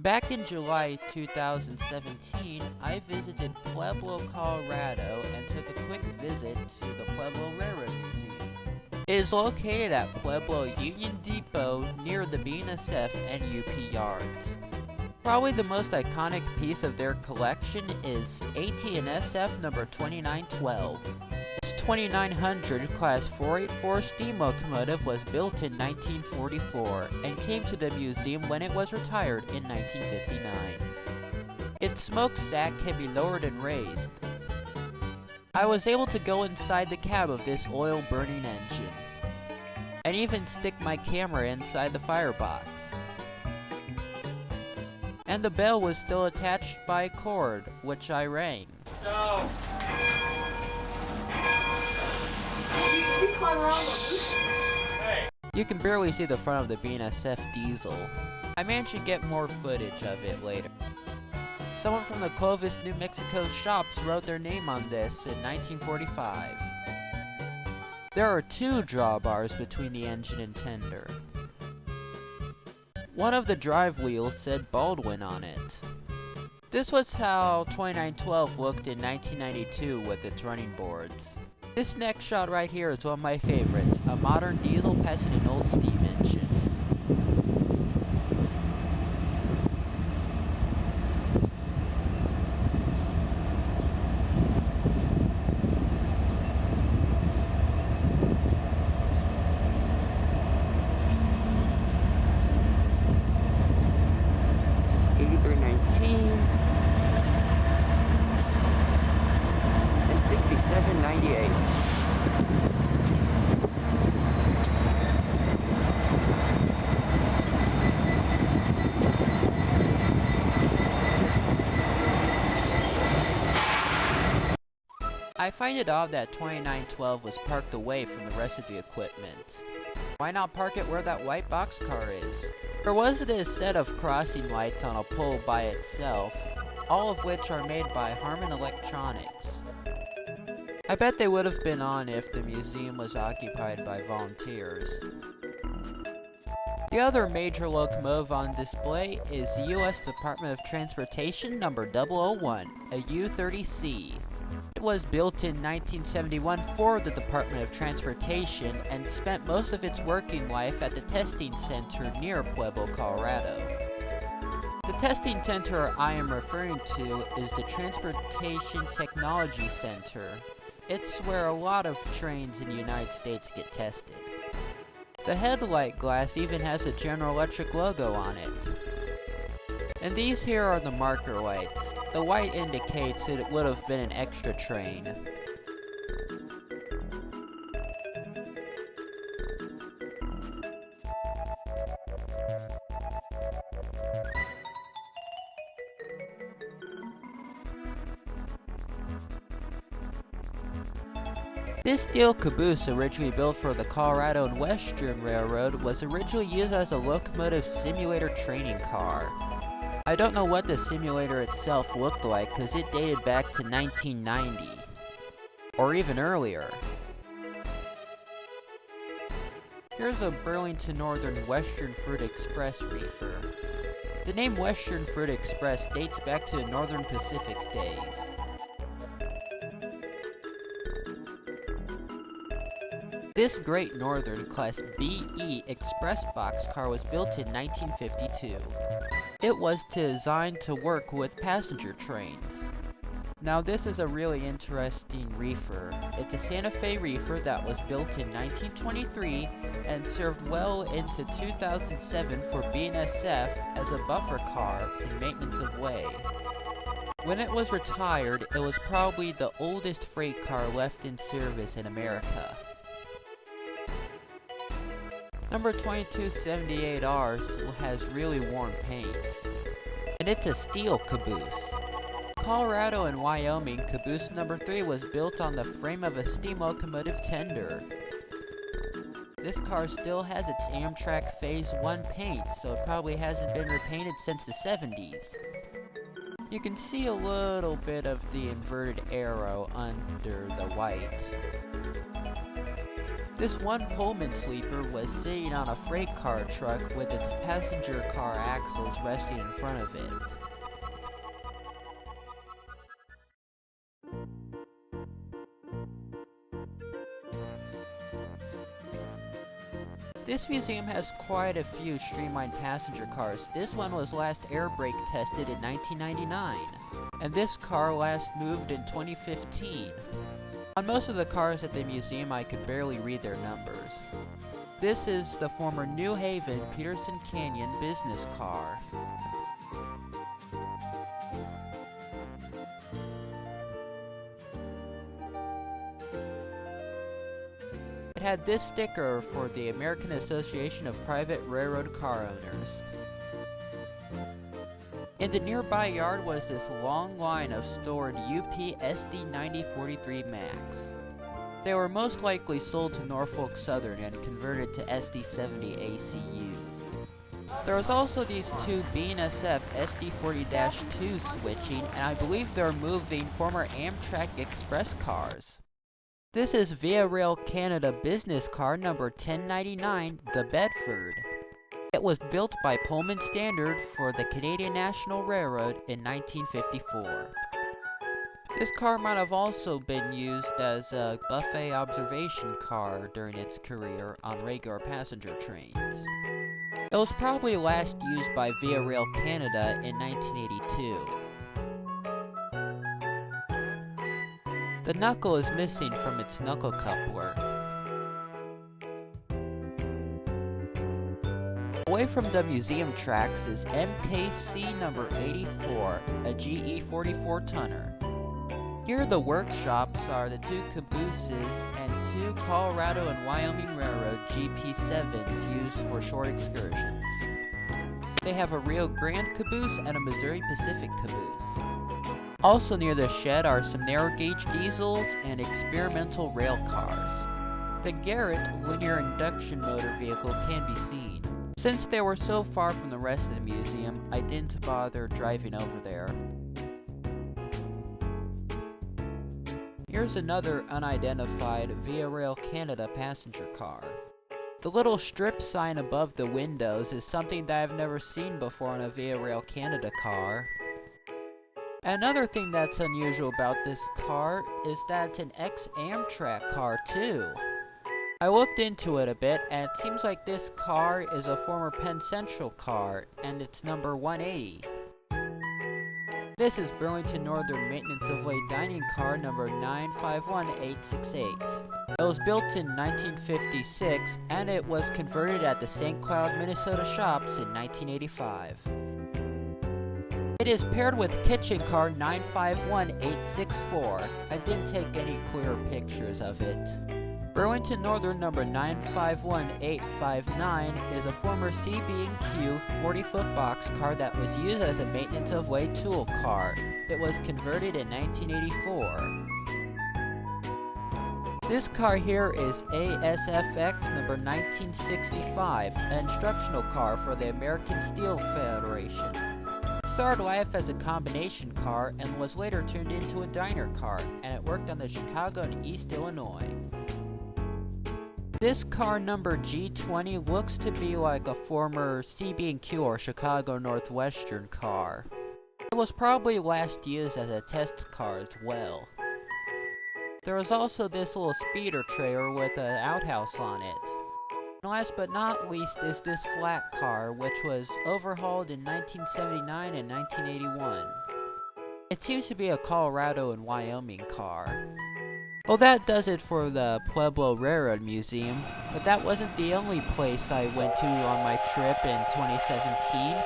Back in July 2017, I visited Pueblo, Colorado and took a quick visit to the Pueblo Railroad Museum. It is located at Pueblo Union Depot near the BNSF and UP yards. Probably the most iconic piece of their collection is BNSF number 2912. This 2900 class 484 steam locomotive was built in 1944 and came to the museum when it was retired in 1959. Its smokestack can be lowered and raised. I was able to go inside the cab of this oil-burning engine, and even stick my camera inside the firebox. And the bell was still attached by a cord, which I rang. No. Hey. You can barely see the front of the BNSF diesel. I managed to get more footage of it later. Someone from the Clovis, New Mexico shops wrote their name on this in 1945. There are two drawbars between the engine and tender. One of the drive wheels said Baldwin on it. This was how 2912 looked in 1992 with its running boards. This next shot right here is one of my favorites, a modern diesel passing an old steam engine. I find it odd that 2912 was parked away from the rest of the equipment. Why not park it where that white boxcar is? Or was it a set of crossing lights on a pole by itself, all of which are made by Harman Electronics? I bet they would have been on if the museum was occupied by volunteers. The other major locomotive on display is the U.S. Department of Transportation number 001, a U-30C. It was built in 1971 for the Department of Transportation and spent most of its working life at the testing center near Pueblo, Colorado. The testing center I am referring to is the Transportation Technology Center. It's where a lot of trains in the United States get tested. The headlight glass even has a General Electric logo on it. And these here are the marker lights. The white indicates that it would have been an extra train. This steel caboose, originally built for the Colorado and Western Railroad, was originally used as a locomotive simulator training car. I don't know what the simulator itself looked like because it dated back to 1990, or even earlier. Here's a Burlington Northern Western Fruit Express reefer. The name Western Fruit Express dates back to the Northern Pacific days. This Great Northern Class BE Express boxcar was built in 1952. It was designed to work with passenger trains. Now this is a really interesting reefer. It's a Santa Fe reefer that was built in 1923 and served well into 2007 for BNSF as a buffer car and maintenance of way. When it was retired, it was probably the oldest freight car left in service in America. Number 2278R has really worn paint, and it's a steel caboose. Colorado and Wyoming, caboose number 3 was built on the frame of a steam locomotive tender. This car still has its Amtrak Phase 1 paint, so it probably hasn't been repainted since the 70s. You can see a little bit of the inverted arrow under the white. This one Pullman sleeper was sitting on a freight car truck with its passenger car axles resting in front of it. This museum has quite a few streamlined passenger cars. This one was last air brake tested in 1999, and this car last moved in 2015. On most of the cars at the museum, I could barely read their numbers. This is the former New Haven Peterson Canyon business car. It had this sticker for the American Association of Private Railroad Car Owners. In the nearby yard was this long line of stored UP SD9043 Max. They were most likely sold to Norfolk Southern and converted to SD70 ACUs. There was also these two BNSF SD40-2 switching, and I believe they're moving former Amtrak Express cars. This is Via Rail Canada business car number 1099, the Bedford. It was built by Pullman Standard for the Canadian National Railroad in 1954. This car might have also been used as a buffet observation car during its career on regular passenger trains. It was probably last used by Via Rail Canada in 1982. The knuckle is missing from its knuckle coupler. Away from the museum tracks is MKC number 84, a GE 44 tonner. Here the workshops are the two Cabooses and two Colorado and Wyoming Railroad GP7s used for short excursions. They have a Rio Grande Caboose and a Missouri Pacific Caboose. Also near the shed are some narrow gauge diesels and experimental rail cars. The Garrett linear induction motor vehicle can be seen. Since they were so far from the rest of the museum, I didn't bother driving over there. Here's another unidentified Via Rail Canada passenger car. The little strip sign above the windows is something that I've never seen before on a Via Rail Canada car. Another thing that's unusual about this car is that it's an ex-Amtrak car too. I looked into it a bit, and it seems like this car is a former Penn Central car, and it's number 180. This is Burlington Northern Maintenance of Way dining car number 951868. It was built in 1956, and it was converted at the St. Cloud, Minnesota shops in 1985. It is paired with kitchen car 951864. I didn't take any clear pictures of it. Burlington Northern number 951859 is a former CB&Q 40-foot boxcar that was used as a maintenance of way tool car. It was converted in 1984. This car here is ASFX number 1965, an instructional car for the American Steel Federation. It started life as a combination car and was later turned into a diner car, and it worked on the Chicago and East Illinois. This car number G20 looks to be like a former CB&Q or Chicago Northwestern car. It was probably last used as a test car as well. There was also this little speeder trailer with an outhouse on it. And last but not least is this flat car, which was overhauled in 1979 and 1981. It seems to be a Colorado and Wyoming car. Well, that does it for the Pueblo Railroad Museum, but that wasn't the only place I went to on my trip in 2017.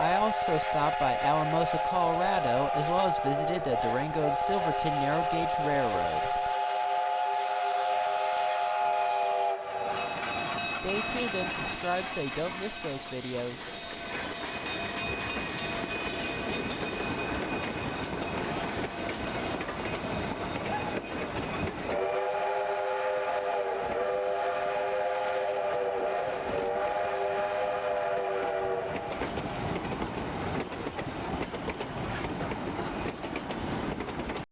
I also stopped by Alamosa, Colorado, as well as visited the Durango and Silverton Narrow Gauge Railroad. Stay tuned and subscribe so you don't miss those videos.